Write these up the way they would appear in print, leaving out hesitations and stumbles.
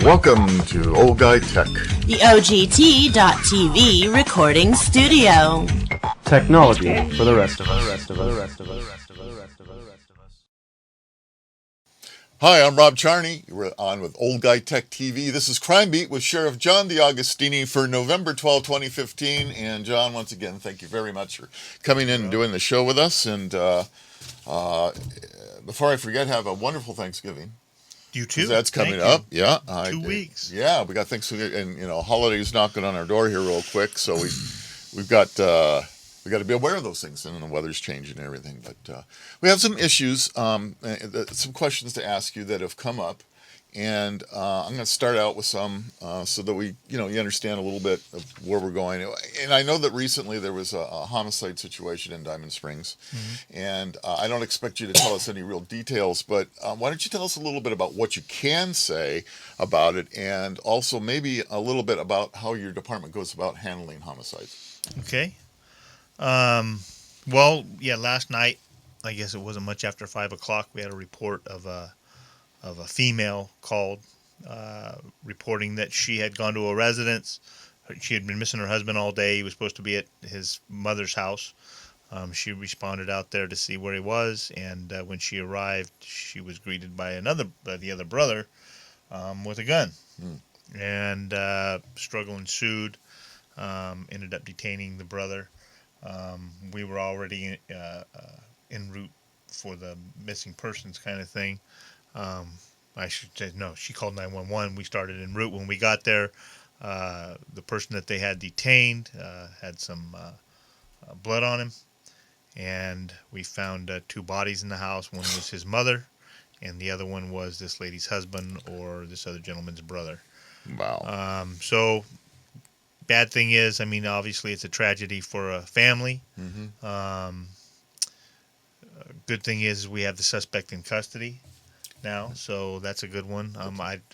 Welcome to Old Guy Tech, the OGT.TV recording studio. Technology for the rest of us. Hi, I'm Rob Charny. We're on with Old Guy Tech TV. This is Crime Beat with Sheriff John DeAugustini for November 12, 2015. And John, once again, thank you very much for coming in and doing the show with us. And before I forget, have a wonderful Thanksgiving. You too. That's coming up. Yeah, 2 weeks. Yeah, we got Thanksgiving, and holidays knocking on our door here real quick. So we've got to be aware of those things, and the weather's changing and everything. But we have some issues, some questions to ask you that have come up, and I'm going to start out with some so that we, you understand a little bit of where we're going. And I know that recently there was a homicide situation in Diamond Springs, and I don't expect you to tell us any real details, but why don't you tell us a little bit about what you can say about it, and also maybe a little bit about how your department goes about handling homicides. Okay. Last night, I guess it wasn't much after 5 o'clock, we had a report of a female called, reporting that she had gone to a residence. She had been missing her husband all day. He was supposed to be at his mother's house. She responded out there to see where he was, and when she arrived, she was greeted by the other brother with a gun. And struggle ensued. Ended up detaining the brother. We were already en route for the missing persons kind of thing. I should say, no, she called 911. We started en route. When we got there, the person that they had detained had some blood on him, and we found 2 bodies in the house. One was his mother, and the other one was this lady's husband or this other gentleman's brother. Wow. So bad thing is, obviously it's a tragedy for a family. Good thing is we have the suspect in custody now, so that's a good one.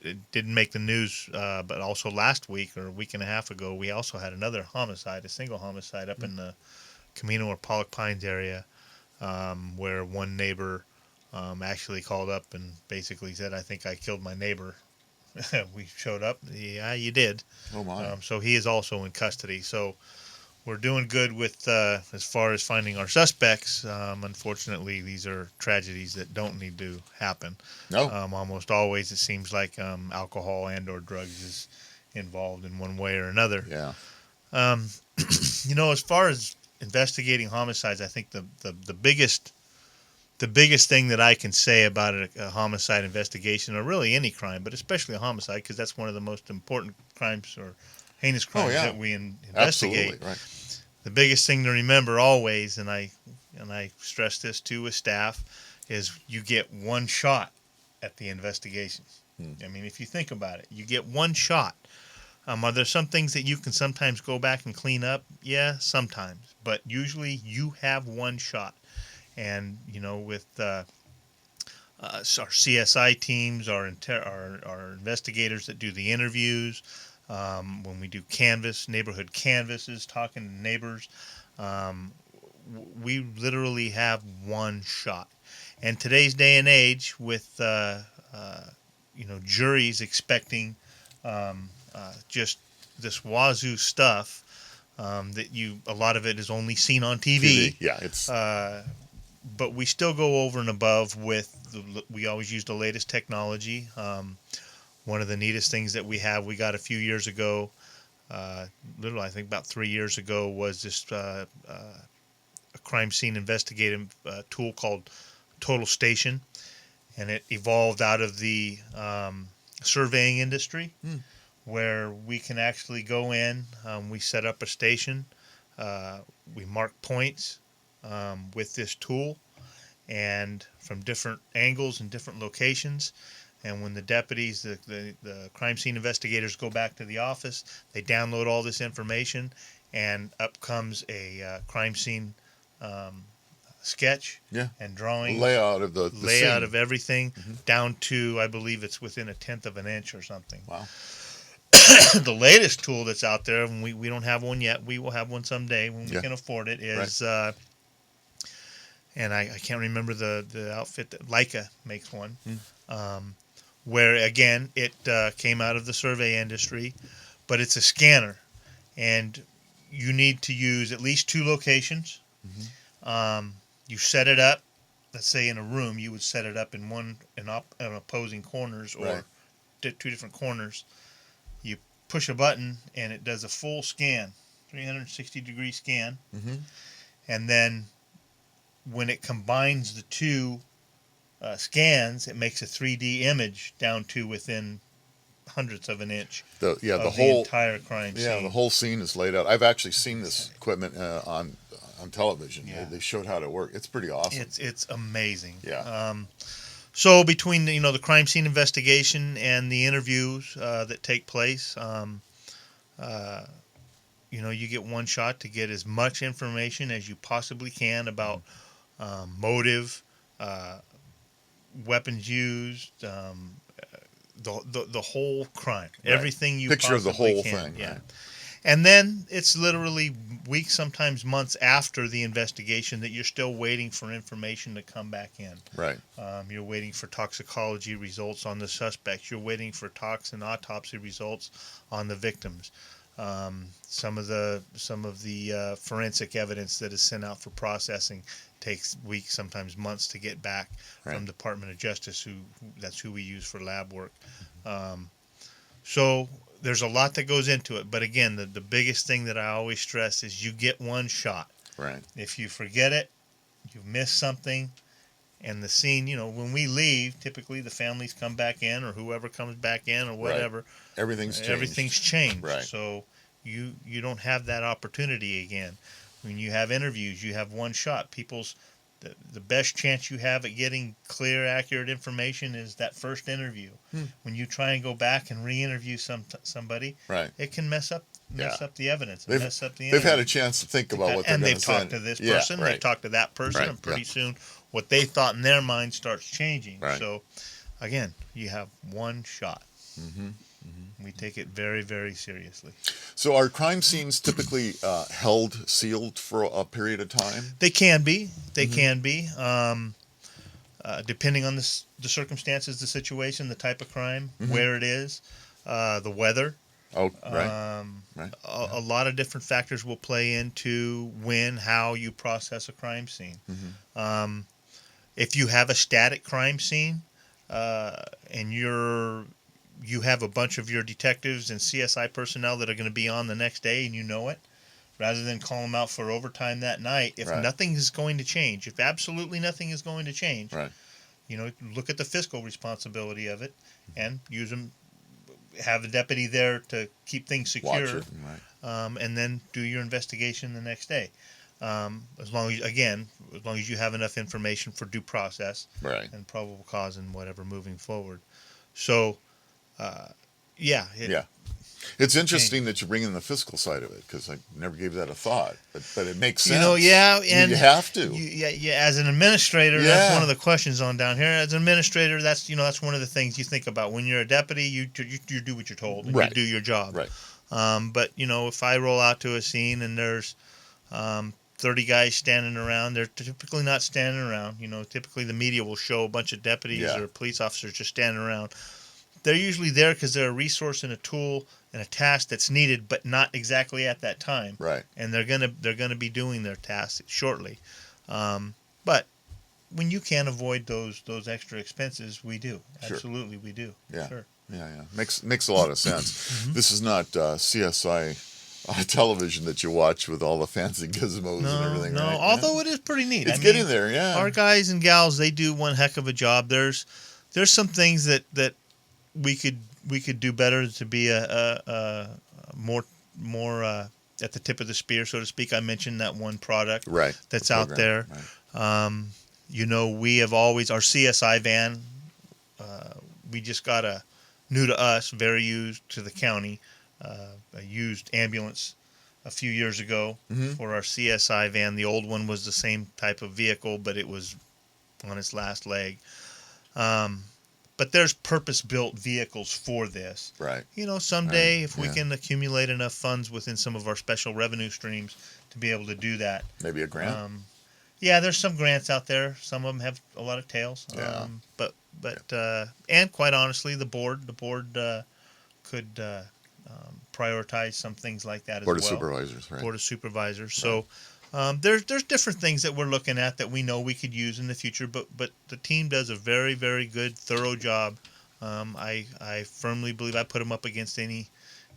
It didn't make the news, but also last week or a week and a half ago, we also had another homicide, a single homicide up in the Camino or Pollock Pines area, where one neighbor actually called up and basically said, "I think I killed my neighbor." We showed up. Yeah, you did. Oh my. So he is also in custody. So we're doing good with as far as finding our suspects. Unfortunately, these are tragedies that don't need to happen. No. Almost always it seems like alcohol and or drugs is involved in one way or another. Yeah. As far as investigating homicides, I think the biggest thing that I can say about a homicide investigation, or really any crime, but especially a homicide, because that's one of the most important crimes or heinous crimes that we investigate. Absolutely, right. The biggest thing to remember always, and I stress this too with staff, is you get one shot at the investigation. If you think about it, you get one shot. Are there some things that you can sometimes go back and clean up? Yeah, sometimes. But usually you have one shot. And, with our CSI teams, our investigators that do the interviews, when we do neighborhood canvases, talking to neighbors, we literally have one shot. And today's day and age, with juries expecting just this wazoo stuff, that a lot of it is only seen on TV. Yeah, it's. But we still go over and above with we always use the latest technology. One of the neatest things that we got a few years ago, I think about 3 years ago, was this a crime scene investigative tool called Total Station, and it evolved out of the surveying industry, where we can actually go in, we set up a station, we mark points with this tool, and from different angles and different locations. And when the deputies, the crime scene investigators go back to the office, they download all this information, and up comes a crime scene sketch and drawing, layout of the layout scene. of everything, down to, I believe it's within 1/10 of an inch or something. Wow. The latest tool that's out there, and we don't have one yet, we will have one someday when we can afford it, is and I can't remember the outfit that Leica makes one. where again it came out of the survey industry, but it's a scanner, and you need to use at least 2 locations. You set it up. Let's say in a room, you would set it up in in opposing corners, or Right. 2 different corners. You push a button, and it does a full scan, 360-degree scan, and then when it combines the 2 scans, it makes a 3D image down to within hundredths of an inch The of the whole entire crime scene. the whole scene is laid out. I've actually seen this equipment on television. Yeah. They showed how to work. It's pretty awesome. It's amazing. Yeah. So between the crime scene investigation and the interviews that take place, you get one shot to get as much information as you possibly can about motive, weapons used, the whole crime, Right. everything you Picture of the possibly whole can. thing, Yeah. right. And then it's literally weeks, sometimes months after the investigation that you're still waiting for information to come back in. Right. You're waiting for toxicology results on the suspects. You're waiting for and autopsy results on the victims. Some of the forensic evidence that is sent out for processing takes weeks, sometimes months to get back from Department of Justice. That's who we use for lab work. So there's a lot that goes into it. But again, the biggest thing that I always stress is you get one shot. Right. If you forget it, you've missed something. And the scene, when we leave, typically the families come back in, or whoever comes back in, or whatever. Right. Everything's changed. Right. So you don't have that opportunity again. When you have interviews, you have one shot. The best chance you have at getting clear, accurate information is that first interview. When you try and go back and re-interview somebody, Right. it can mess up the evidence. They've Mess up the had interview. a chance to think about what they're And going they've to say. talked to this person, Yeah, right. they've talked to that person, Right, and pretty yeah. soon what they thought in their mind starts changing. Right. So, again, you have one shot. We take it very, very seriously. So are crime scenes typically held sealed for a period of time? They can be. Depending on the circumstances, the situation, the type of crime, where it is, the weather. Oh, right. Right. A lot of different factors will play into how you process a crime scene. If you have a static crime scene, and you have a bunch of your detectives and CSI personnel that are going to be on the next day, and you know it, rather than call them out for overtime that night, if Right. nothing is going to change, if absolutely nothing is going to change, Right. Look at the fiscal responsibility of it and have a deputy there to keep things secure. Watch it. Right. And then do your investigation the next day. As long as you have enough information for due process, Right. and probable cause and whatever moving forward. So, yeah. It's interesting that you bring in the fiscal side of it, because I never gave that a thought, but it makes sense. And you have to. As an administrator, that's Yeah. one of the questions on down here. As an administrator, that's one of the things you think about when you're a deputy. You do what you're told, and Right. you do your job. Right. But if I roll out to a scene and there's 30 guys standing around, they're typically not standing around. Typically the media will show a bunch of deputies Yeah. or police officers just standing around. They're usually there because they're a resource and a tool and a task that's needed, but not exactly at that time. Right. And they're gonna be doing their task shortly. But when you can avoid those extra expenses, we do. Sure. Absolutely, we do. Yeah. Sure. Yeah. Makes a lot of sense. This is not CSI television that you watch with all the fancy gizmos and everything. No. Right? Although it is pretty neat. It's getting there. Yeah. Our guys and gals, they do one heck of a job. There's some things that we could do better to be a more at the tip of the spear, so to speak. I mentioned that one product Right. that's The out program. there. Right. We have always, our CSI van, we just got a new to us, very used to the county, a used ambulance a few years ago for our CSI van. The old one was the same type of vehicle, but it was on its last leg. But there's purpose-built vehicles for this. Right. Someday, Right. if we Yeah. can accumulate enough funds within some of our special revenue streams to be able to do that. Maybe a grant. Yeah, there's some grants out there. Some of them have a lot of tails. Yeah. But but and quite honestly, the board could prioritize some things like that as Board well. of Supervisors, right? Board of Supervisors. So there's different things that we're looking at that we know we could use in the future, but the team does a very, very good, thorough job. I firmly believe I put them up against any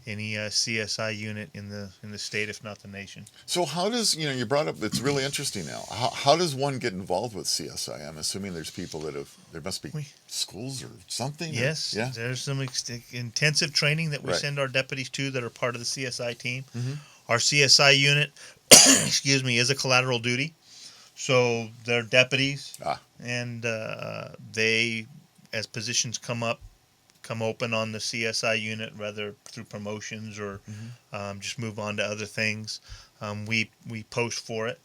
CSI unit in the state, if not the nation. So how does, you brought up, it's really interesting now. How does one get involved with CSI? I'm assuming there's people there must be schools or something? Yes, yeah. there's some intensive training that we Right. send our deputies to that are part of the CSI team. Mm-hmm. Our CSI unit, excuse me, is a collateral duty. So they're deputies, and they, as positions come open on the CSI unit, whether through promotions or just move on to other things. We post for it,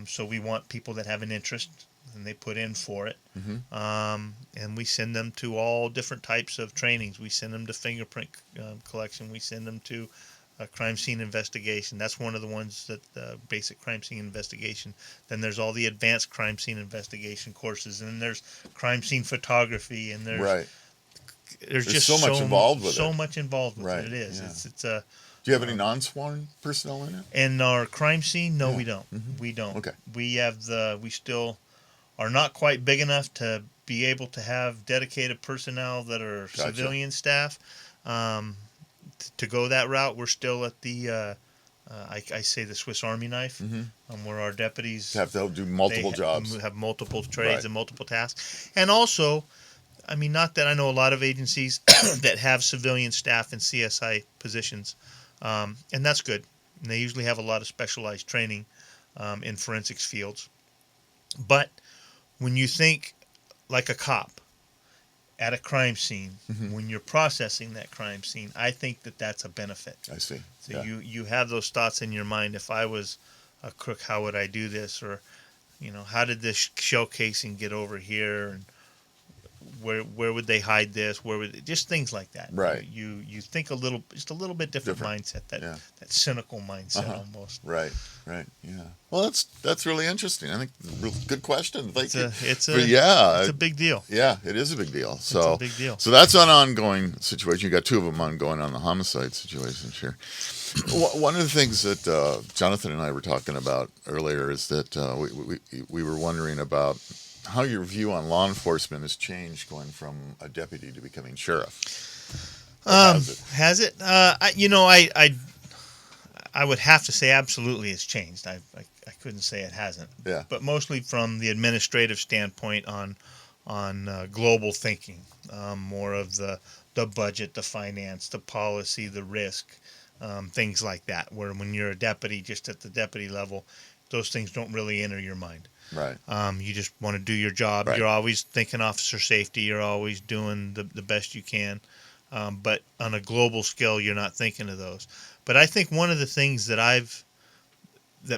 so we want people that have an interest, and they put in for it. And we send them to all different types of trainings. We send them to fingerprint collection. We send them to crime scene investigation. That's one of the ones that basic crime scene investigation. Then there's all the advanced crime scene investigation courses, and then there's crime scene photography, and there's there's just so much involved with it. So much involved with Right, it. It is. yeah. It's Do you have any non-sworn personnel in it? in our crime scene. No, Yeah. we don't. We don't. Okay. We still are not quite big enough to be able to have dedicated personnel that are civilian staff. To go that route, we're still at the I say the Swiss Army knife, where our deputies Have to do multiple jobs. have multiple trades Right. and multiple tasks, and also, I mean, not that I know a lot of agencies that have civilian staff in CSI positions, and that's good. And they usually have a lot of specialized training in forensics fields. But when you think like a cop at a crime scene, when you're processing that crime scene, I think that that's a benefit. I see. So you have those thoughts in your mind. If I was a crook, how would I do this? Or, how did this shell casing get over here? And where would they hide this? Where would just things like that? Right. You think a little bit different mindset. That cynical mindset almost. Right. Yeah. Well, that's really interesting. I think good question. Thank you. It's a big deal. Yeah, it is a big deal. So it's a big deal. So that's an ongoing situation. You got two of them ongoing on the homicide situation here. One of the things that Jonathan and I were talking about earlier is that we were wondering about how your view on law enforcement has changed going from a deputy to becoming sheriff. Has it? I would have to say absolutely it's changed. I couldn't say it hasn't. Yeah. But mostly from the administrative standpoint on global thinking, more of the budget, the finance, the policy, the risk, things like that. Where when you're a deputy, just at the deputy level, those things don't really enter your mind. Right. You just want to do your job. Right. You're always thinking officer safety. You're always doing the best you can. But on a global scale, you're not thinking of those. But I think one of the things that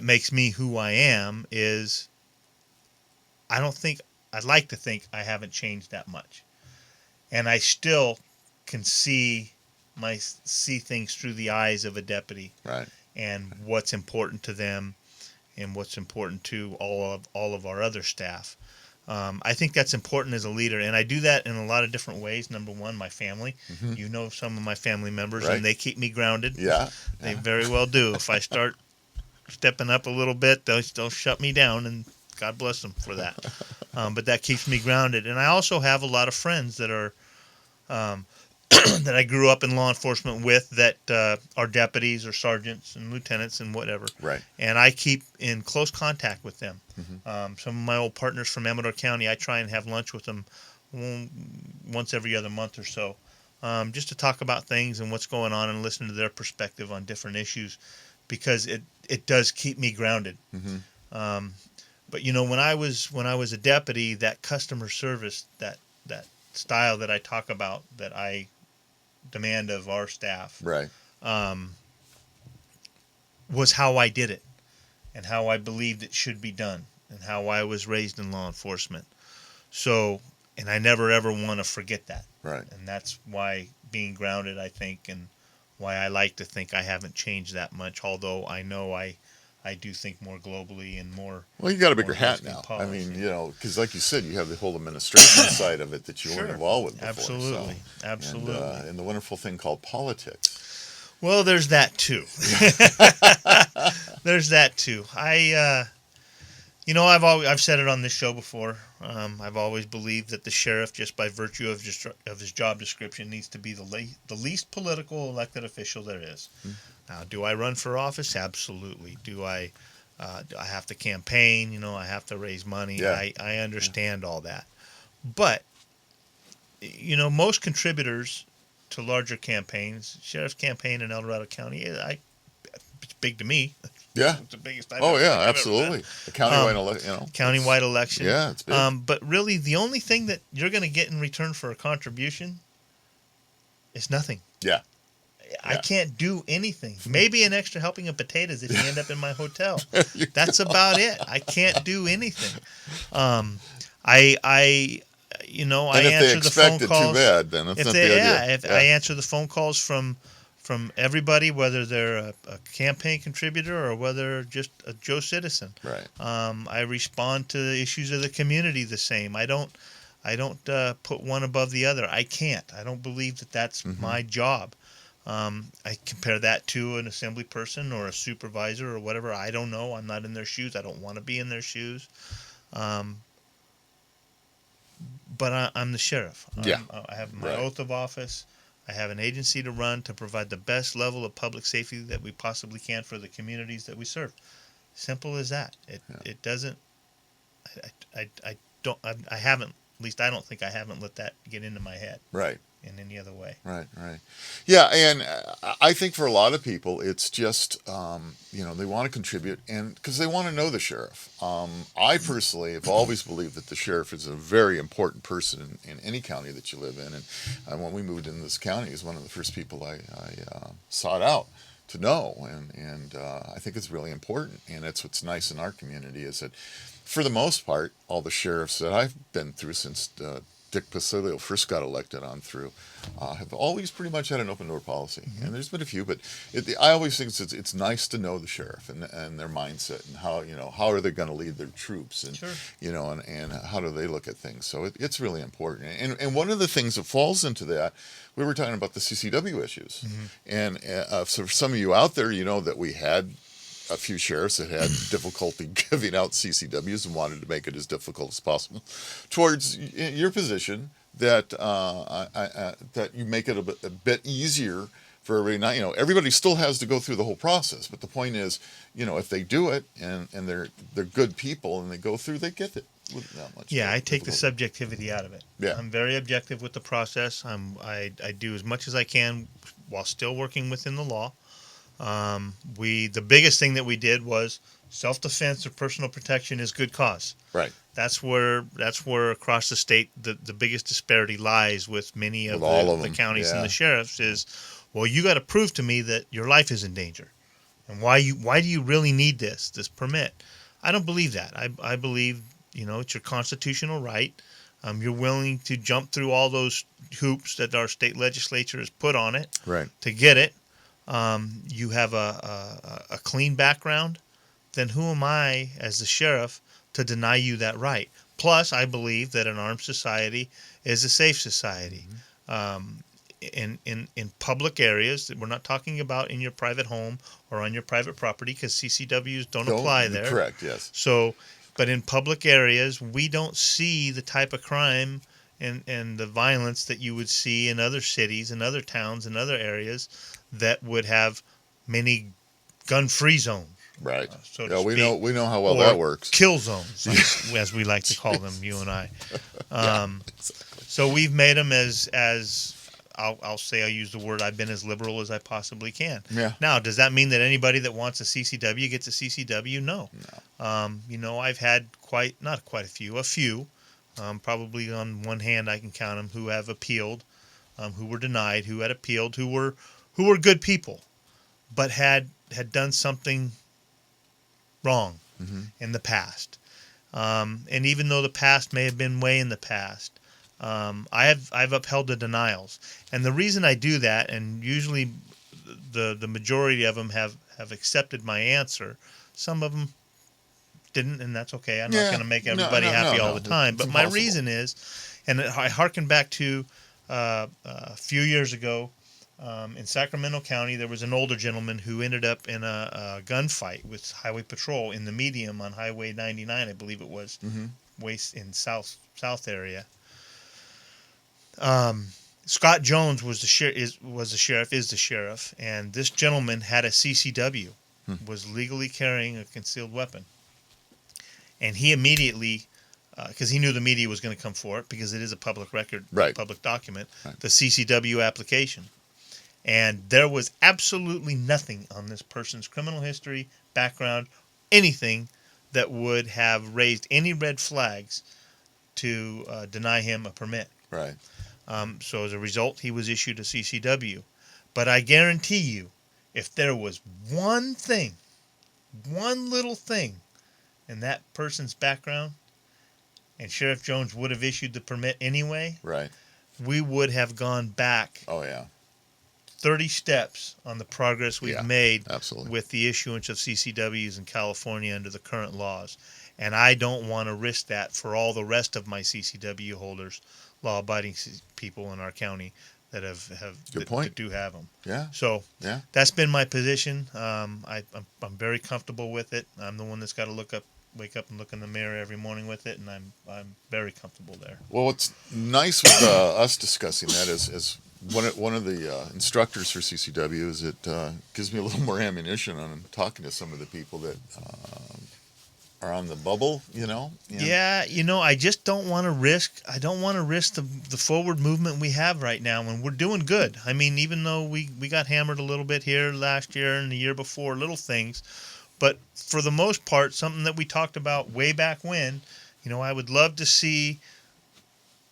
makes me who I am is I'd like to think I haven't changed that much. And I still can see things through the eyes of a deputy. Right. And what's important to them and what's important to all of our other staff. I think that's important as a leader, and I do that in a lot of different ways. Number one, my family. You know some of my family members, Right. and they keep me grounded. Yeah. They very well do. If I start stepping up a little bit, they'll shut me down, and God bless them for that. But that keeps me grounded. And I also have a lot of friends that are that I grew up in law enforcement with that are deputies or sergeants and lieutenants and whatever. Right. And I keep in close contact with them. Some of my old partners from Amador County, I try and have lunch with them once every other month or so, just to talk about things and what's going on and listen to their perspective on different issues, because it does keep me grounded. But when I was a deputy, that customer service, that style that I talk about, that I demand of our staff, Right. Was how I did it and how I believed it should be done and how I was raised in law enforcement. So, and I never ever want to forget that. Right. And that's why being grounded, I think, and why I like to think I haven't changed that much, although I know I I do think more globally and more. Well, you got a bigger more hat risky now. I policy. mean, because like you said, you have the whole administration side of it that you weren't Sure. involved with before. Absolutely. So, Absolutely. And the wonderful thing called politics. Well, there's that too. There's that too. I've said it on this show before. I've always believed that the sheriff, just by virtue of his job description, needs to be the least political elected official there is. Now, do I run for office? Absolutely. Do I have to campaign? I have to raise money. Yeah. I understand all that. But, most contributors to larger campaigns, sheriff's campaign in El Dorado County, it's big to me. Yeah. It's the biggest Oh, yeah, I've absolutely. A countywide, countywide election. Yeah, it's big. But really, the only thing that you're going to get in return for a contribution is nothing. Yeah. I can't do anything. Maybe an extra helping of potatoes if you end up in my hotel. That's about it. I can't do anything. I answer the phone calls. Too bad, then that's not the idea. I answer the phone calls from everybody, whether they're a campaign contributor or whether just a Joe citizen. Right. I respond to the issues of the community the same. I don't put one above the other. I can't. I don't believe that that's my job. I compare that to an assembly person or a supervisor or whatever. I don't know. I'm not in their shoes. I don't want to be in their shoes. But I'm the sheriff. Yeah. I have my Right. oath of office. I have an agency to run to provide the best level of public safety that we possibly can for the communities that we serve. Simple as that. It doesn't. I haven't. At least I don't think I haven't let that get into my head. Right. In any other way. Right. Yeah, and I think for a lot of people, it's just, they want to contribute and because they want to know the sheriff. I personally have always believed that the sheriff is a very important person in any county that you live in. And when we moved into this county, he's one of the first people I sought out to know. And I think it's really important. And that's what's nice in our community is that, for the most part, all the sheriffs that I've been through since Dick Pacilio first got elected on through, have always pretty much had an open door policy. And there's been a few, but I always think it's nice to know the sheriff and their mindset and how are they going to lead their troops and, Sure. And how do they look at things. So it's really important. And one of the things that falls into that, we were talking about the CCW issues. And so for some of you out there, that we had a few sheriffs that had difficulty giving out CCWs and wanted to make it as difficult as possible. Towards your position, that that you make it a bit easier for everybody. Not, everybody still has to go through the whole process, but the point is, if they do it and they're good people and they go through, they get it. Not much. Yeah, I take the subjectivity out of it. Yeah. I'm very objective with the process. I do as much as I can while still working within the law. The biggest thing that we did was self-defense or personal protection is good cause. Right. That's where across the state the biggest disparity lies with many of the counties and the sheriffs is, well, you got to prove to me that your life is in danger, and why do you really need this permit? I don't believe that. I believe it's your constitutional right. You're willing to jump through all those hoops that our state legislature has put on it to get it. You have a clean background, then who am I as the sheriff to deny you that right? Plus, I believe that an armed society is a safe society. In public areas, we're not talking about in your private home or on your private property because CCWs don't apply there. Correct, yes. So, but in public areas, we don't see the type of crime and the violence that you would see in other cities and other towns and other areas that would have many gun-free zones. Right. So to speak, we know how well or that works. Kill zones, as we like to call them, you and I. Exactly. So we've made them as I'll use the word, I've been as liberal as I possibly can. Yeah. Now, does that mean that anybody that wants a CCW gets a CCW? No. I've had a few. Probably on one hand I can count them who have appealed, who were denied, who had appealed, who were good people, but had done something wrong in the past. And even though the past may have been way in the past, I've upheld the denials. And the reason I do that, and usually the majority of them have accepted my answer, Some of them didn't, and that's okay. I'm Yeah. not going to make No, everybody no, happy no, all no. the time. It's But my impossible. reason is, and I hearken back to a few years ago in Sacramento County, there was an older gentleman who ended up in a gunfight with Highway Patrol in the medium on Highway 99, I believe it was, waste in south area. Scott Jones was the sheriff, and this gentleman had a CCW, was legally carrying a concealed weapon, and he immediately, because he knew the media was going to come for it, because it is a public record, Right. public document, Right. the CCW application, and there was absolutely nothing on this person's criminal history, background, anything that would have raised any red flags to deny him a permit. Right. So as a result, he was issued a CCW. But I guarantee you, if there was one little thing in that person's background, and Sheriff Jones would have issued the permit anyway, Right. we would have gone back Oh yeah. 30 steps on the progress we've Yeah, made absolutely. with the issuance of CCWs in California under the current laws. And I don't want to risk that for all the rest of my CCW holders, law-abiding people in our county that Good point. that do have them. Yeah. So Yeah. that's been my position. I'm very comfortable with it. I'm the one that's got to wake up and look in the mirror every morning with it, and I'm very comfortable there. Well, what's nice with us discussing that is one of the instructors for CCW is it gives me a little more ammunition on talking to some of the people that are on the bubble, you know. Yeah, I just don't want to risk. I don't want to risk the forward movement we have right now, and we're doing good. I mean, even though we got hammered a little bit here last year and the year before, little things, but for the most part, something that we talked about way back when. I would love to see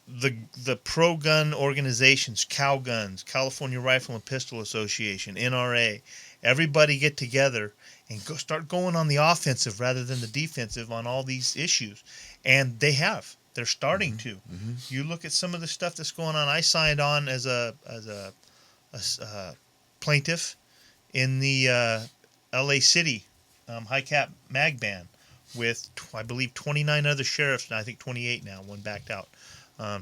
the pro-gun organizations, Cal Guns, California Rifle and Pistol Association, NRA, everybody get together and start going on the offensive rather than the defensive on all these issues. And they're starting to. You look at some of the stuff that's going on. I signed on as a plaintiff in the LA City high cap mag ban with I believe 29 other sheriffs, and I think 28 now, one backed out.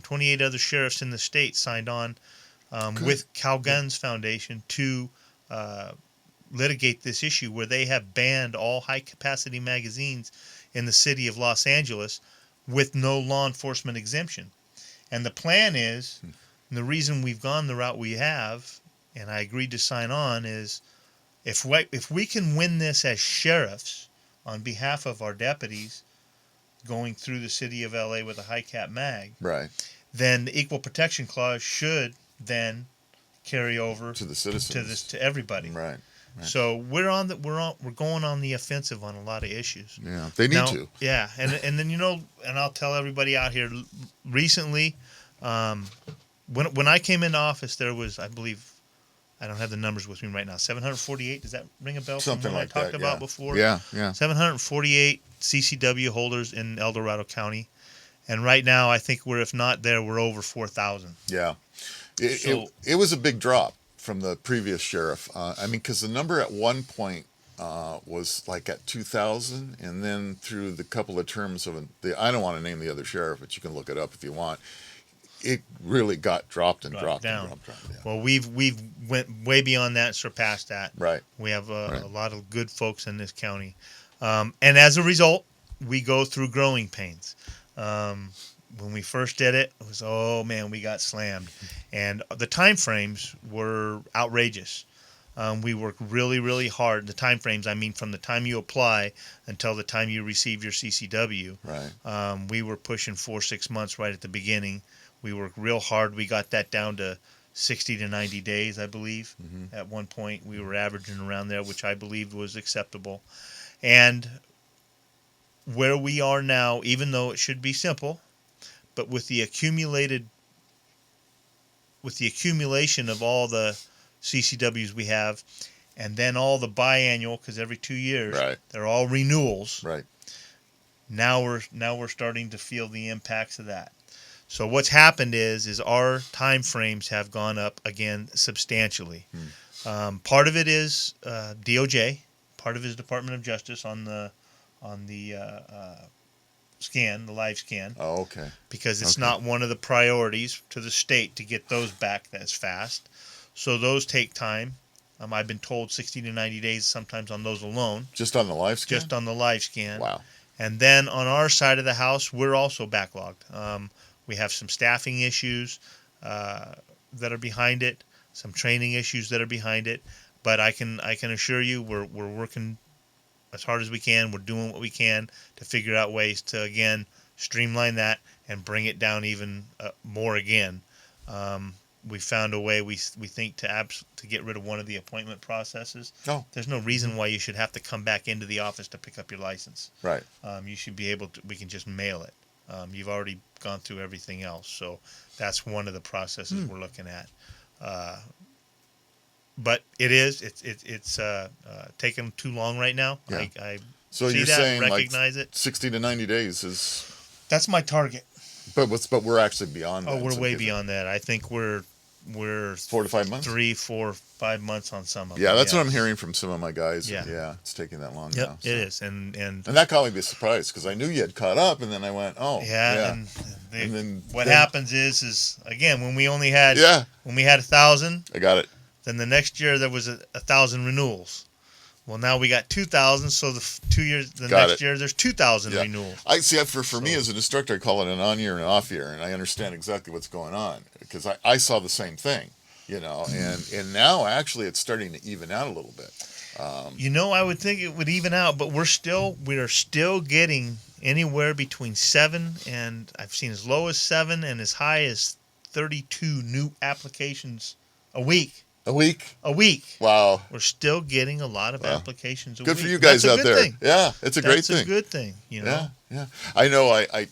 28 other sheriffs in the state signed on with Cal Guns Foundation to litigate this issue, where they have banned all high-capacity magazines in the city of Los Angeles with no law enforcement exemption. And the plan is, and the reason we've gone the route we have, and I agreed to sign on, is if we can win this as sheriffs on behalf of our deputies going through the city of LA with a high-cap mag, Right. then the Equal Protection Clause should then carry over To the citizens. to everybody. Right. So we're going on the offensive on a lot of issues. Yeah. They need Now, to. Yeah, and then and I'll tell everybody out here. Recently, when I came into office, there was, I believe, I don't have the numbers with me right now, 748. Does that ring a bell? Something from what like I talked that, about yeah. before. Yeah. Yeah. 748 CCW holders in El Dorado County, and right now I think we're over 4,000. Yeah. So- It was a big drop from the previous sheriff. I mean, because the number at one point was like at 2,000, and then through the couple of terms of I don't want to name the other sheriff, but you can look it up if you want. It really got dropped and dropped down. and dropped. Yeah. Well, we've went way beyond that, surpassed that. Right. We have Right. a lot of good folks in this county, and as a result, we go through growing pains. When we first did it, it was, oh man, we got slammed, and the time frames were outrageous. We worked really, really hard. The time frames, I mean, from the time you apply until the time you receive your CCW. Right. We were pushing 4-6 months right at the beginning. We worked real hard. We got that down to 60 to 90 days, I believe. At one point, we were averaging around there, which I believed was acceptable. And where we are now, even though it should be simple, but with the accumulation of all the CCWs we have, and then all the biannual, because every 2 years, Right. they're all renewals. Right. Now we're starting to feel the impacts of that. So what's happened is our time frames have gone up again substantially. Part of it is DOJ. part of his Department of Justice on the scan, the live scan. Oh, okay. Because it's Okay. not one of the priorities to the state to get those back as fast. So those take time. I've been told 60 to 90 days sometimes on those alone, Just on the live scan? just on the live scan. Wow. And then on our side of the house, we're also backlogged. We have some staffing issues that are behind it, some training issues that are behind it. But I can assure you, we're working as hard as we can. We're doing what we can to figure out ways to, again, streamline that and bring it down even more again. We found a way, we think, to get rid of one of the appointment processes. Oh. There's no reason why you should have to come back into the office to pick up your license. Right. You should be able to, we can just mail it. You've already gone through everything else. So that's one of the processes we're looking at. But it's taking too long right now. Yeah. I So see you're that, saying recognize like it. 60 to 90 days is, That's my target. but we're actually beyond that. Oh, in we're some way cases. beyond that. I think we're 4 to 5 months. 3, 4, 5 months on some of them. Yeah, that's what I'm hearing from some of my guys. Yeah. It's taking that long Yep, now. it is, and And that caught me by surprise because I knew you had caught up, and then I went, oh, yeah, And then what then- happens is again when we only had Yeah, when we had 1,000, I got it. then the next year there was 1,000 renewals. Well, now we got 2,000, so the 2 years, the Got next it. year there's 2,000 Yeah. renewals. I see. For me as an instructor, I call it an on year and an off year, and I understand exactly what's going on because I saw the same thing, and now actually it's starting to even out a little bit. I would think it would even out, but we are still getting anywhere between 7 and I've seen as low as 7 and as high as 32 new applications a week. A week? A week. Wow. We're still getting a lot of Wow. applications a Good week. for you guys That's a out good there. thing. Yeah, it's a great That's thing. a good thing, Yeah. I know. I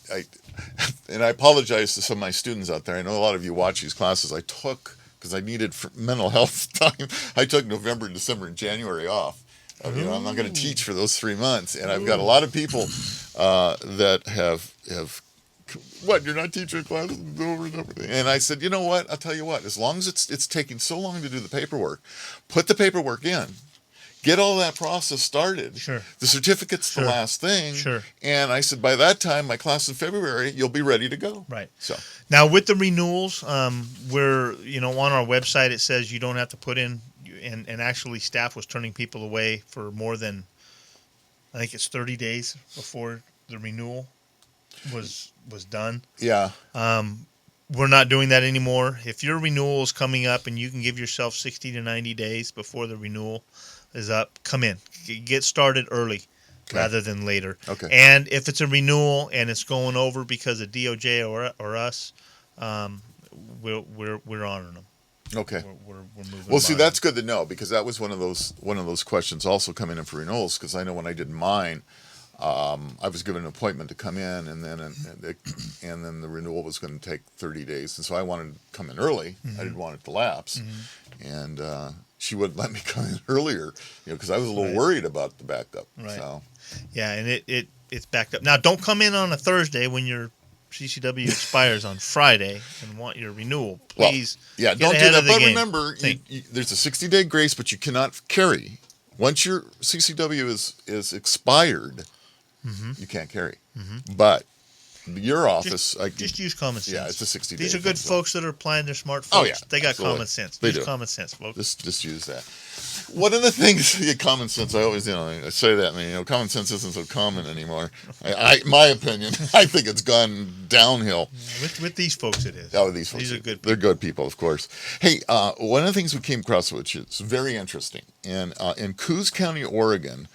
and I apologize to some of my students out there. I know a lot of you watch these classes. I took because I needed for mental health time. I took November, December, and January off. I'm not going to teach for those 3 months, and I've got a lot of people that have. What, you're not teaching classes over and over? And I said, you know what? I'll tell you what. As long as it's taking so long to do the paperwork, put the paperwork in. Get all that process started. Sure. The certificate's the Sure. last thing. Sure. And I said, by that time, my class in February, you'll be ready to go. Right. So. Now with the renewals, we're on our website it says you don't have to put in, and actually staff was turning people away for more than, I think it's 30 days before the renewal was done. Yeah. We're not doing that anymore. If your renewal is coming up and you can give yourself 60 to 90 days before the renewal is up, come in. Get started early rather than later. Okay. And if it's a renewal and it's going over because of DOJ or us, we're honoring them. Okay. We're moving. Well, see, on. that's good to know because that was one of those questions also coming in for renewals because I know when I did mine, I was given an appointment to come in, and then the renewal was going to take 30 days, and so I wanted to come in early. I didn't want it to lapse, and she wouldn't let me come in earlier, because I was a little worried about the backup. Right. So. Yeah, and it's backed up. Now, don't come in on a Thursday when your CCW expires on Friday and want your renewal. Please. Well, yeah, get don't do ahead that. of the But game. remember, there's a 60-day grace, but you cannot carry. Once your CCW is expired, you can't carry. But your office, Just use common sense. yeah, it's a 60-day. These are good folks that are applying their smartphones. Oh, yeah, They got absolutely. common sense. They Use do. common sense, folks. Just use that. One of the things, common sense. I always, I say that. Common sense isn't so common anymore. My opinion, I think it's gone downhill. With these folks, it is. Oh, these folks. These are good. They're good people, of course. Hey, one of the things we came across, which is very interesting, in Coos County, Oregon,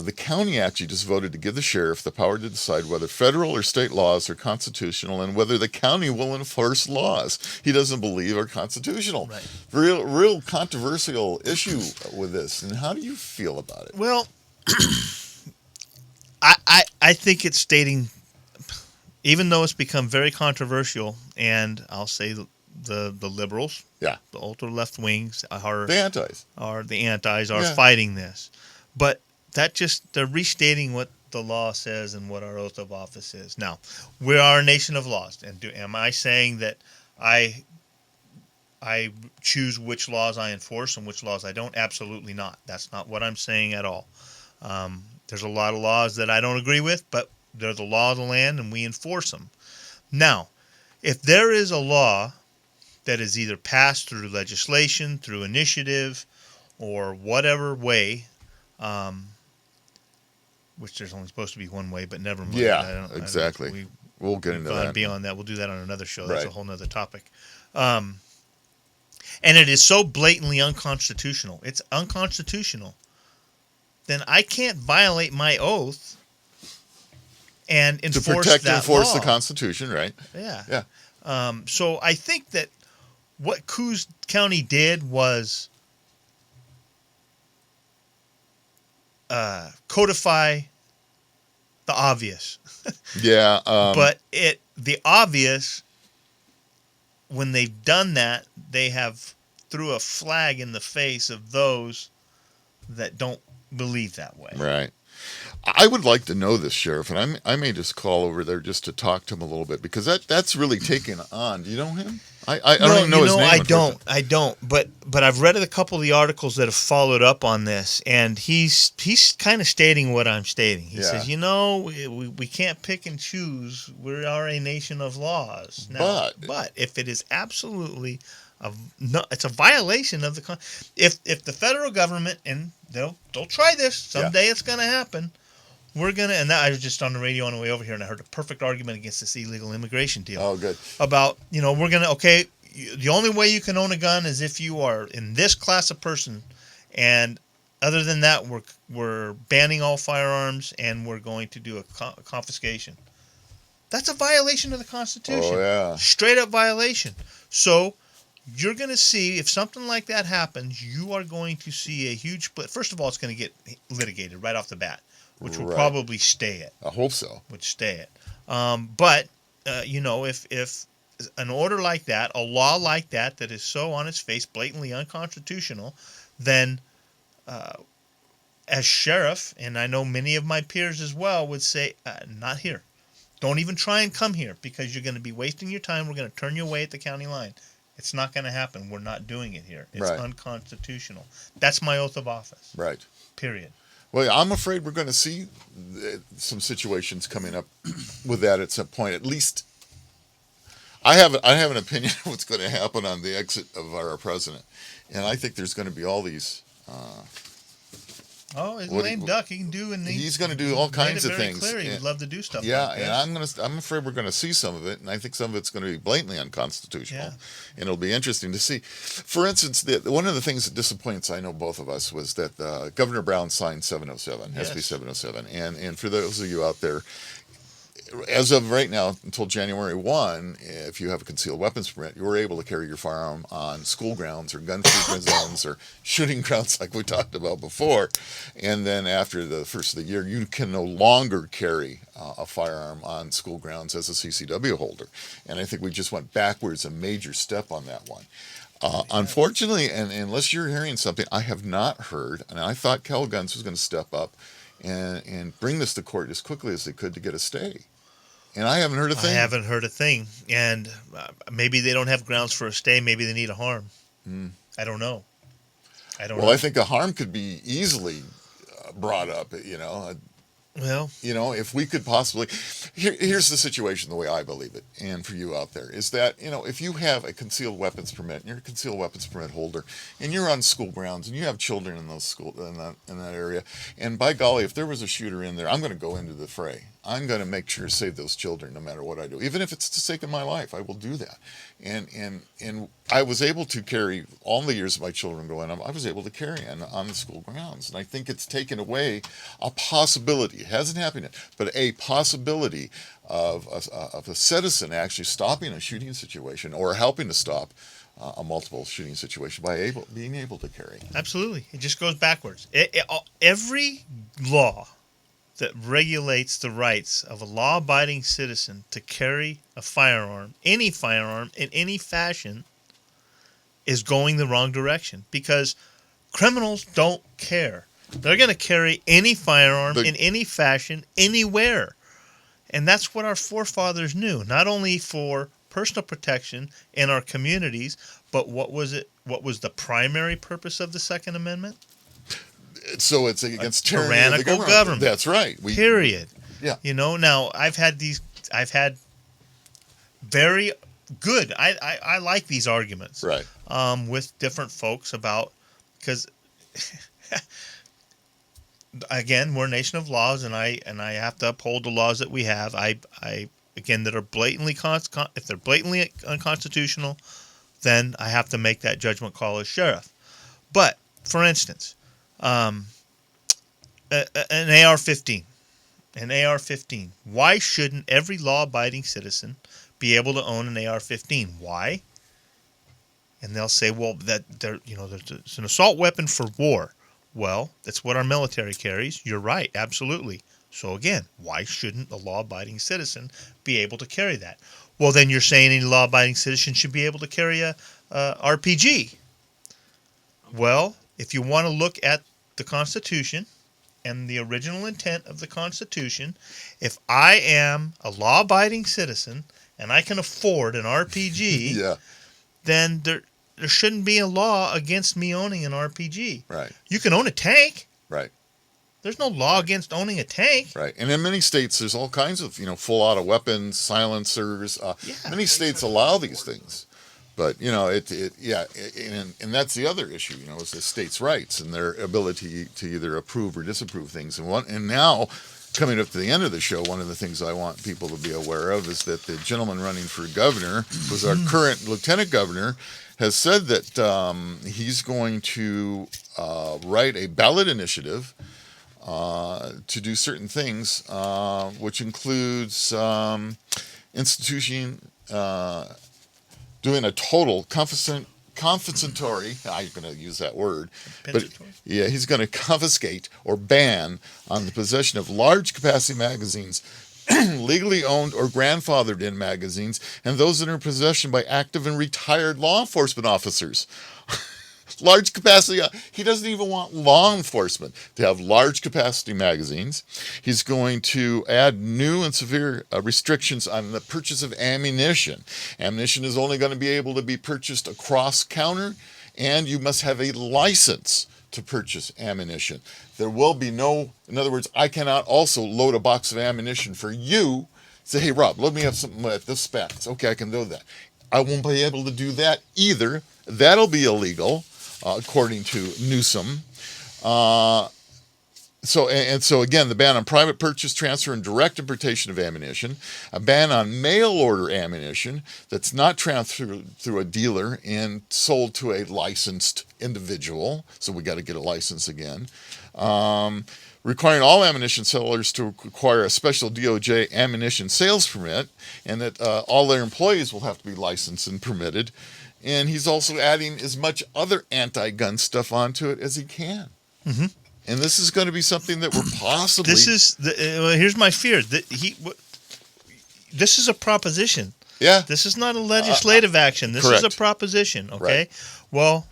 the county actually just voted to give the sheriff the power to decide whether federal or state laws are constitutional and whether the county will enforce laws he doesn't believe are constitutional. Right. Real controversial issue with this. And how do you feel about it? Well, I think it's stating, even though it's become very controversial, and I'll say the liberals, Yeah. the ultra left wings are The antis. are fighting this, but they're restating what the law says and what our oath of office is. Now, we are a nation of laws, and am I saying that I choose which laws I enforce and which laws I don't? Absolutely not. That's not what I'm saying at all. There's a lot of laws that I don't agree with, but they're the law of the land, and we enforce them. Now, if there is a law that is either passed through legislation, through initiative, or whatever way, which there's only supposed to be one way, but never mind. Yeah, exactly. We'll get into that. Beyond that, we'll do that on another show. Right. That's a whole nother topic. And it is so blatantly unconstitutional. It's unconstitutional. Then I can't violate my oath and enforce to protect and that enforce law. the Constitution, right? Yeah. Yeah. So I think that what Coos County did was codify the obvious. Yeah. But the obvious, when they've done that, they have threw a flag in the face of those that don't believe that way. Right. I would like to know this, Sheriff, and I may just call over there just to talk to him a little bit, because that's really taken on. Do you know him? I don't even know his name. I don't. But I've read a couple of the articles that have followed up on this, and he's kind of stating what I'm stating. He says, we can't pick and choose. We are a nation of laws. Now, but if it is absolutely it's a violation of the if the federal government, and they'll try this someday, it's going to happen. We're gonna, and that I was just on the radio on the way over here, and I heard a perfect argument against this illegal immigration deal. Oh, good. About we're gonna the only way you can own a gun is if you are in this class of person, and other than that, we're banning all firearms, and we're going to do a confiscation. That's a violation of the Constitution. Oh yeah, straight up violation. So you're going to see, if something like that happens, you are going to see a huge split. First of all, it's going to get litigated right off the bat, which will probably stay it. I hope so. Would stay it. But if an order like that, a law like that is so on its face blatantly unconstitutional, then as sheriff, and I know many of my peers as well, would say, not here. Don't even try and come here, because you're going to be wasting your time. We're going to turn you away at the county line. It's not going to happen. We're not doing it here. It's unconstitutional. That's my oath of office. Right. Period. Well, I'm afraid we're going to see some situations coming up with that at some point. At least I have an opinion of what's going to happen on the exit of our president. And I think there's going to be all these... he's a lame duck. He can do, and he's going to do all kinds of things. Clear. He would love to do stuff. Yeah, like that. and I'm afraid we're going to see some of it, and I think some of it's going to be blatantly unconstitutional, and it'll be interesting to see. For instance, one of the things that disappoints I know both of us was that Governor Brown signed 707, SB 707, and for those of you out there, as of right now, until January 1, if you have a concealed weapons permit, you were able to carry your firearm on school grounds or gun-free zones or shooting grounds like we talked about before. And then after the first of the year, you can no longer carry a firearm on school grounds as a CCW holder. And I think we just went backwards a major step on that one. Unfortunately, and unless you're hearing something, I have not heard, and I thought Cal Guns was going to step up and bring this to court as quickly as they could to get a stay. And I haven't heard a thing. I haven't heard a thing. And maybe they don't have grounds for a stay. Maybe they need a harm. I don't know. I think a harm could be easily brought up, Well, if we could possibly... Here's the situation the way I believe it, and for you out there, is that, if you have a concealed weapons permit, and you're a concealed weapons permit holder, and you're on school grounds, and you have children in those in that area, and by golly, if there was a shooter in there, I'm going to go into the fray. I'm going to make sure to save those children no matter what I do. Even if it's the sake of my life, I will do that. And I was able to carry, all the years of my children growing up, I was able to carry on the school grounds. And I think it's taken away a possibility. It hasn't happened yet, but a possibility of a citizen actually stopping a shooting situation or helping to stop a multiple shooting situation by being able to carry. Absolutely. It just goes backwards. Every law that regulates the rights of a law-abiding citizen to carry a firearm, any firearm, in any fashion, is going the wrong direction, because criminals don't care. They're going to carry any firearm in any fashion, anywhere. And that's what our forefathers knew, not only for personal protection in our communities, but what was the primary purpose of the Second Amendment? So it's against tyranny of the tyrannical government. That's right. Period. Yeah. Now I've had very good. I like these arguments. Right. With different folks about, because again, we're a nation of laws, and I have to uphold the laws that we have. Again, that are blatantly if they're blatantly unconstitutional, then I have to make that judgment call as sheriff. But for instance, an AR-15. An AR-15. Why shouldn't every law-abiding citizen be able to own an AR-15? Why? And they'll say, well, it's an assault weapon for war. Well, that's what our military carries. You're right, absolutely. So again, why shouldn't a law-abiding citizen be able to carry that? Well, then you're saying any law-abiding citizen should be able to carry a RPG. Well, if you want to look at the Constitution and the original intent of the Constitution, if I am a law-abiding citizen and I can afford an RPG, Yeah. then there shouldn't be a law against me owning an RPG. Right. You can own a tank. Right. There's no law against owning a tank. Right. And in many states, there's all kinds of, full auto weapons, silencers. Many states allow these things. But, and that's the other issue, is the states' rights and their ability to either approve or disapprove things. And now, coming up to the end of the show, one of the things I want people to be aware of is that the gentleman running for governor, who's our current lieutenant governor, has said that he's going to write a ballot initiative to do certain things, which includes doing a total compensatory, I'm going to use that word, but yeah, he's going to confiscate or ban on the possession of large capacity magazines, legally owned or grandfathered in magazines, and those that are in possession by active and retired law enforcement officers. Large capacity, he doesn't even want law enforcement to have large capacity magazines. He's going to add new and severe restrictions on the purchase of ammunition. Ammunition is only going to be able to be purchased across counter, and you must have a license to purchase ammunition. There will be no, in other words, I cannot also load a box of ammunition for you. Say, hey, Rob, let me have something at this specs. Okay, I can do that. I won't be able to do that either. That'll be illegal. According to Newsom. So again, the ban on private purchase, transfer, and direct importation of ammunition, a ban on mail order ammunition that's not transferred through a dealer and sold to a licensed individual. So we got to get a license again. Requiring all ammunition sellers to acquire a special DOJ ammunition sales permit, and that all their employees will have to be licensed and permitted. And he's also adding as much other anti-gun stuff onto it as he can. Mm-hmm. And this is going to be something that we're possibly... here's my fear. This is a proposition. Yeah. This is not a legislative action. This correct. is a proposition, okay? Right. Well,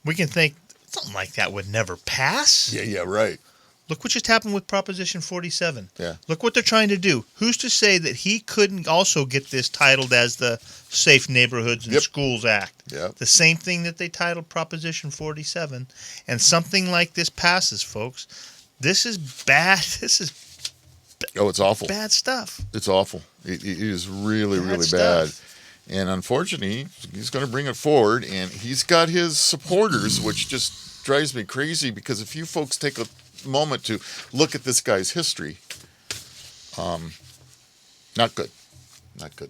we can think something like that would never pass. Yeah, right. Look what just happened with Proposition 47. Yeah. Look what they're trying to do. Who's to say that he couldn't also get this titled as the Safe Neighborhoods and Schools Act? Yep. The same thing that they titled Proposition 47. And something like this passes, folks. This is bad. This is it's awful. Bad stuff. It's awful. It is really, really bad. And unfortunately, he's going to bring it forward. And he's got his supporters, which just drives me crazy, because if you folks take a moment to look at this guy's history, not good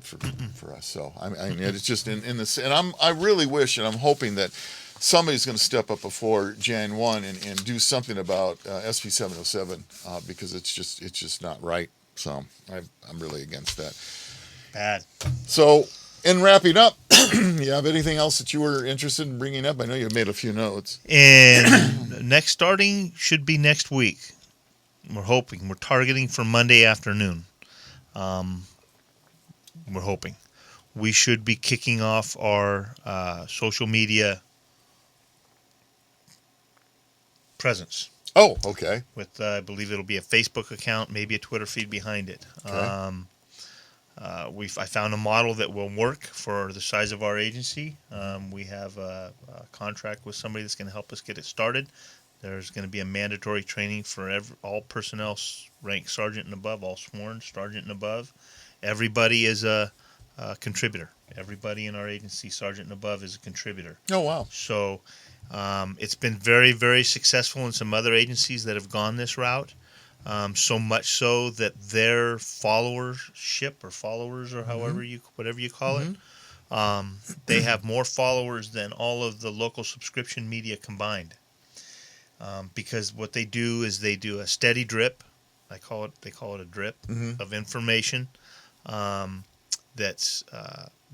for us. So I mean, it's just in this, and I really wish, and I'm hoping that somebody's going to step up before Jan 1 and do something about SB 707, because it's just not right. So I'm really against that. Bad. So in wrapping up, you have anything else that you were interested in bringing up? I know you've made a few notes. And next starting should be next week. We're hoping. We're targeting for Monday afternoon. We're hoping. We should be kicking off our social media presence. Oh, okay. With, I believe it'll be a Facebook account, maybe a Twitter feed behind it. Okay. I found a model that will work for the size of our agency. We have a contract with somebody that's going to help us get it started. There's going to be a mandatory training for all personnel ranked sergeant and above, all sworn sergeant and above. Everybody is a contributor. Everybody in our agency, sergeant and above, is a contributor. Oh, wow. So it's been very, very successful in some other agencies that have gone this route. So much so that their followership or followers or whatever you call it, they have more followers than all of the local subscription media combined. Because what they do is they do a steady drip. They call it a drip of information that's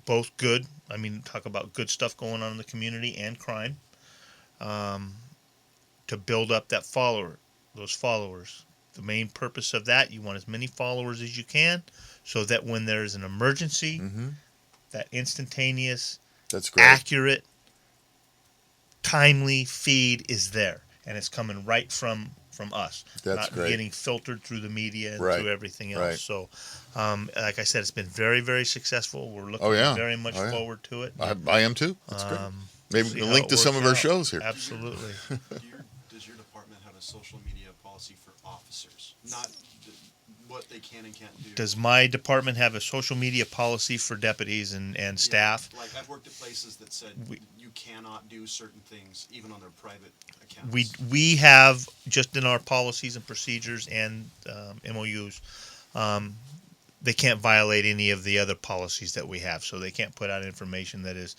both good. I mean, talk about good stuff going on in the community and crime, to build up those followers. The main purpose of that, you want as many followers as you can, so that when there's an emergency, that instantaneous, that's great, accurate, timely feed is there, and it's coming right from us. That's not great. Getting filtered through the media and Right. through everything else. Right. So, like I said, it's been very, very successful. We're looking very much forward to it. I am too. That's great. Maybe See we can how link it to some works of our out. shows here. Absolutely. Does your department have a social media policy for officers? Not what they can and can't do. Does my department have a social media policy for deputies and staff? Like I've worked at places that said you cannot do certain things even on their private accounts. We have, just in our policies and procedures and MOUs, they can't violate any of the other policies that we have. So they can't put out information that is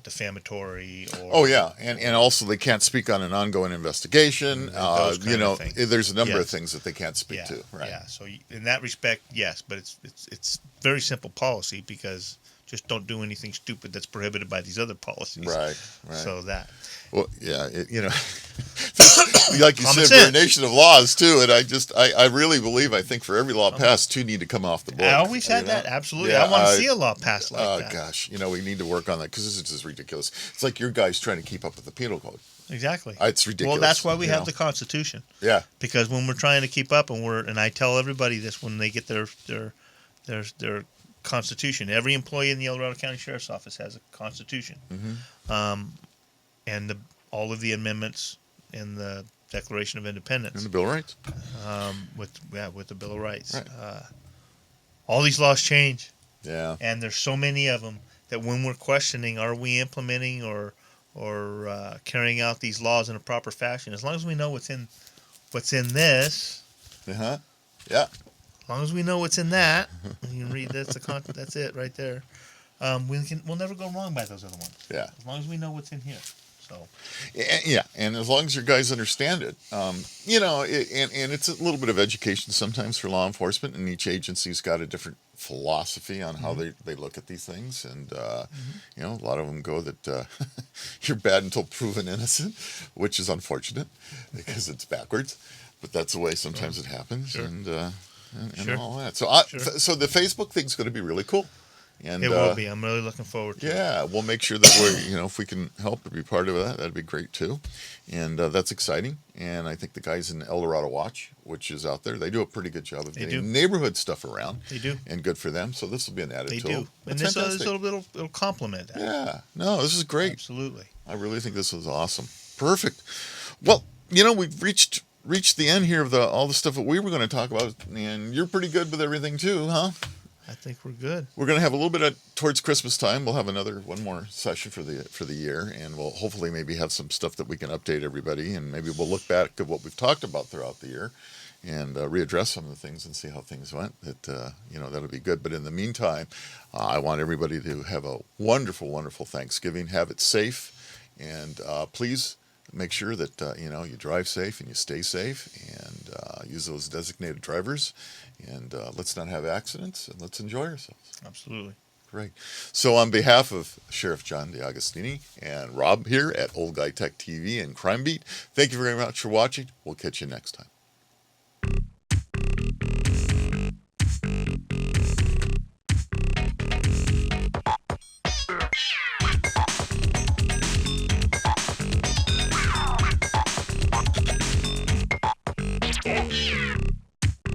defamatory or... Oh, yeah. And also they can't speak on an ongoing investigation. Those kind of things. There's a number of Yes. things that they can't speak to. Right. Yeah. So in that respect, yes, but it's very simple policy, because just don't do anything stupid that's prohibited by these other policies. Right. So that. Well, yeah, like you Common said, we're a sense. nation of laws too, and I really believe, I think for every law passed, two need to come off the book. I always had you know? that. Absolutely. Yeah, I want to see a law passed like Oh that. gosh, we need to work on that, because this is just ridiculous. It's like your guys trying to keep up with the penal code. Exactly. It's ridiculous. Well, that's why we you have know? the Constitution. Yeah. Because when we're trying to keep up, and I tell everybody this when they get their Constitution. Every employee in the El Dorado County Sheriff's Office has a Constitution, and all of the amendments in the Declaration of Independence, And the Bill of Rights. with the Bill of Rights. Right. All these laws change, Yeah. and there's so many of them that when we're questioning, are we implementing or carrying out these laws in a proper fashion? As long as we know what's in this. Uh-huh. Yeah. As long as we know what's in that, you can read that's it right there. We'll never go wrong by those other ones. Yeah. As long as we know what's in here. So Yeah, and as long as your guys understand it, and it's a little bit of education sometimes for law enforcement, and each agency's got a different philosophy on how they look at these things, and a lot of them go that you're bad until proven innocent, which is unfortunate because it's backwards, but that's the way sometimes it happens, and all that. So so the Facebook thing's going to be really cool. And it will be. I'm really looking forward to it. Yeah, we'll make sure that we're, if we can help or be part of that, that'd be great too. And that's exciting. And I think the guys in El Dorado Watch, which is out there, they do a pretty good job of getting neighborhood stuff around. They do. And good for them. So this will be an added They tool. do. That's And fantastic. it'll complement that. Yeah. No, this is great. Absolutely. I really think this was awesome. Perfect. Well, we've reached the end here of all the stuff that we were going to talk about. And you're pretty good with everything too, huh? I think we're good. We're going to have a little bit towards Christmas time. We'll have one more session for the year, and we'll hopefully maybe have some stuff that we can update everybody, and maybe we'll look back at what we've talked about throughout the year, and readdress some of the things and see how things went. That'll be good. But in the meantime, I want everybody to have a wonderful, wonderful Thanksgiving. Have it safe, and please make sure that you drive safe and you stay safe, and use those designated drivers. And let's not have accidents, and let's enjoy ourselves. Absolutely. Great. So on behalf of Sheriff John DeAgostini and Rob here at Old Guy Tech TV and Crime Beat, thank you very much for watching. We'll catch you next time.